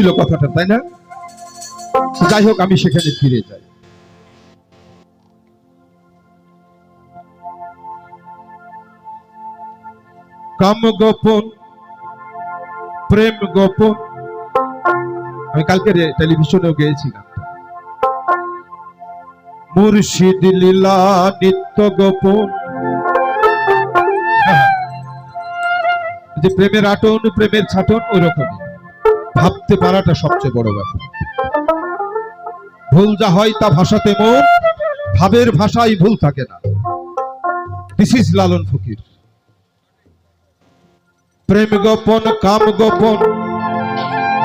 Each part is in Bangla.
ছিল কথাটা, তাই না? যাই হোক, আমি সেখানে ফিরে যাই। কাম গোপন, প্রেম গোপন, আমি কালকে টেলিভিশনেও গেয়েছিলাম। মুর্শিদ লীলা নিত্য গোপন। যে প্রেমের আটন, প্রেমের ছাটন, ওই রকমই ভাবতে পারাটা সবচেয়ে বড় ব্যাপার। ভুল যা হয় তা ভাষাতে মন, ভাবের ভাষায় ভুল থাকে না। This is Lalon Fakir. প্রেম গোপন, কাম গোপন,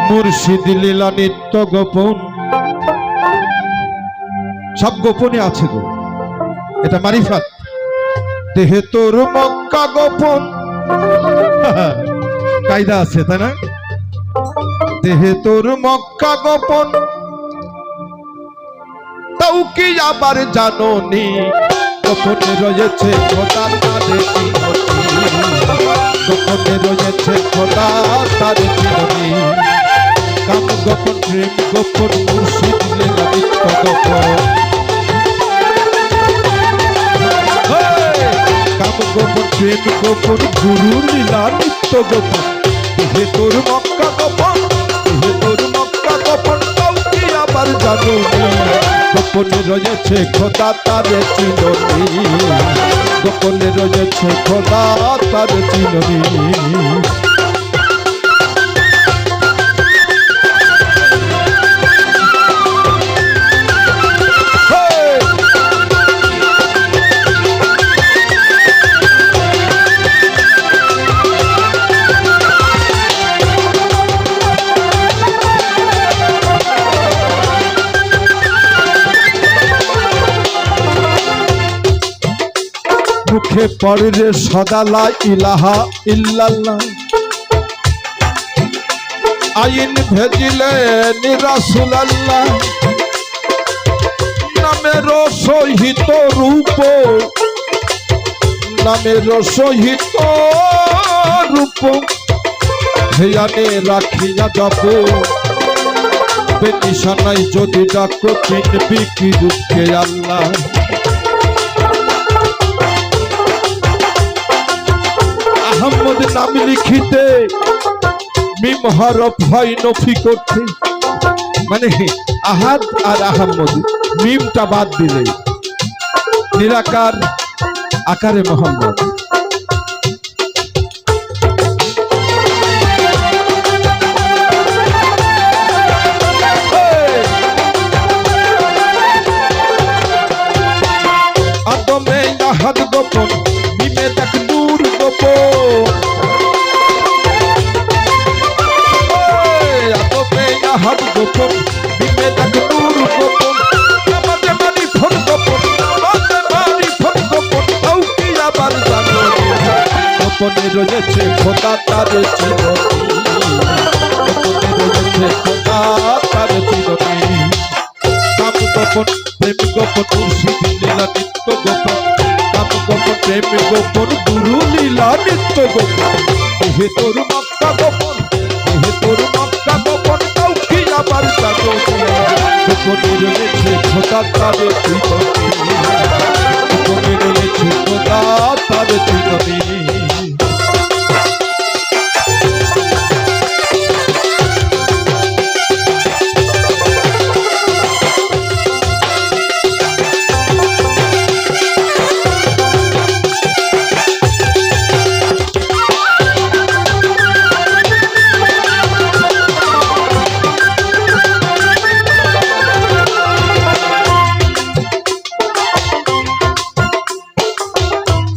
মুর্শিদ লীলা নিত্য গোপন। সব গোপনে আছে গো, এটা মারিফাত। দেহে তোর মক্কা গোপন, কায়দা আছে, তাই না? দেহে তোর মক্কা গোপন, তাও কি আবার জানোনি গোপনে রয়েছে খোদা তারে চিরনি। গোপনে রয়েছে খোদা তারে চিরনি। কাম গোপন, প্রেম গোপন, মুর্শিদ লীলা নিত্য গোপন। কাম গোপন, প্রেম গোপন, গুরু লীলা নিত্য গোপন। দেহে তোর মক্কা গোপন, দেহে তোর মক্কা গোপন, তাও কি আবার জানোনি গোপনে রয়েছে খোদা তারে চিরনি। গোপনে রয়েছে খোদা তারে চিরনি। মুখে পড়ে রে সদা লা ইলাহা ইল্লাল্লাহ। আইন ভেজিলে রাসূলুল্লাহ। নামের সহিত রূপ, নামের সহিত রূপ, ধ্যানে রাখিয়া যাব। বেনিশানাই যদি ডাকো চিনবি কি রূপকে আল্লাহ। আহমদ নাম লিখিতে মিম হরফ হয় নফি করতে, মানে আহাদ আর আহমদ মিমটা বাদ দিলে নিরাকার আকারে মোহাম্মদ। আদমে আহাদ গোপন, মিমে দেখ নূর গোপন। আদমে আহাদ গোপন, মিমে দেখ নূর গোপন। আমাদের মারিফত গোপন, আমাদের মারিফত গোপন, তাও কি আবার জানোনি গোপনে রয়েছে খোদা তারে চিরনি। গোপনে রয়েছে খোদা তারে চিরনি। কাম গোপন, প্রেম গোপন, মুর্শিদ লীলা নিত্য গোপন। কাম গোপন, প্রেম গোপন, গুরু লীলা নিত্য গোপন। দেহে তোর মক্কা গোপন, দেহে তোর মক্কা গোপন, তাও কি আবার জানোনি গোপনে রয়েছে খোদা তারে চিরনি। গোপনে রয়েছে খোদা তারে চিরনি।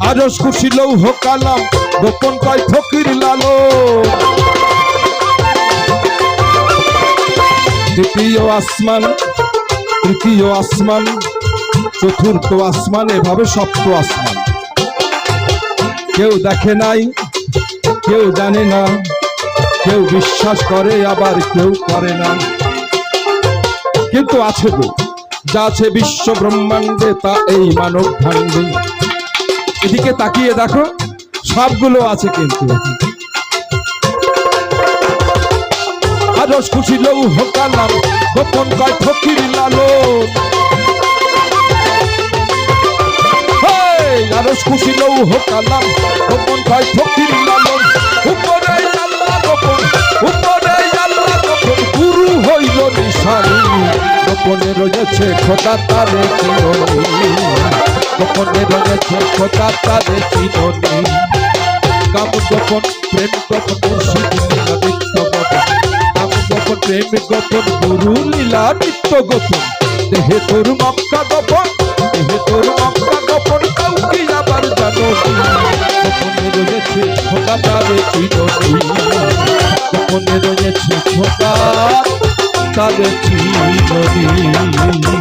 আরশ খুশি লৌহ কালাম, গোপন কয় ফকির লালো। দ্বিতীয় আসমান, তৃতীয় আসমান, চতুর্থ আসমান, এভাবে সপ্ত আসমান। কেউ দেখে নাই, কেউ জানে না, কেউ বিশ্বাস করে আবার কেউ করে না, কিন্তু আছে গো, যা আছে বিশ্ব ব্রহ্মাণ্ডে তা এই মানব ভাণ্ডে। এদিকে তাকিয়ে দেখো, সবগুলো আছে কিন্তু আরস খুশি লৌহ কালাম গোপন কয় ফকির লালন আরস খুশি লৌহ কালাম গোপন কয় ফকির লালন উপরে আল্লাহ গোপন উপরে আল্লাহ গোপন গুরু হইল নিশানি গোপনে রয়েছে খোদা তারে চিরনি গোপনে রয়েছে খোদা তারে চিরনি কাম গোপন প্রেম গোপন মুর্শিদ লীলা নিত্য গোপন কাম গোপন প্রেম গোপন গুরু লীলা নিত্য গোপন দেহে তোর মক্কা গোপন দেহে তোর মক্কা গোপন কাউকে আবার জানো গোপনে রয়েছে খোদা তারে চিরনি গোপনে রয়েছে খোদা তারে চিরনি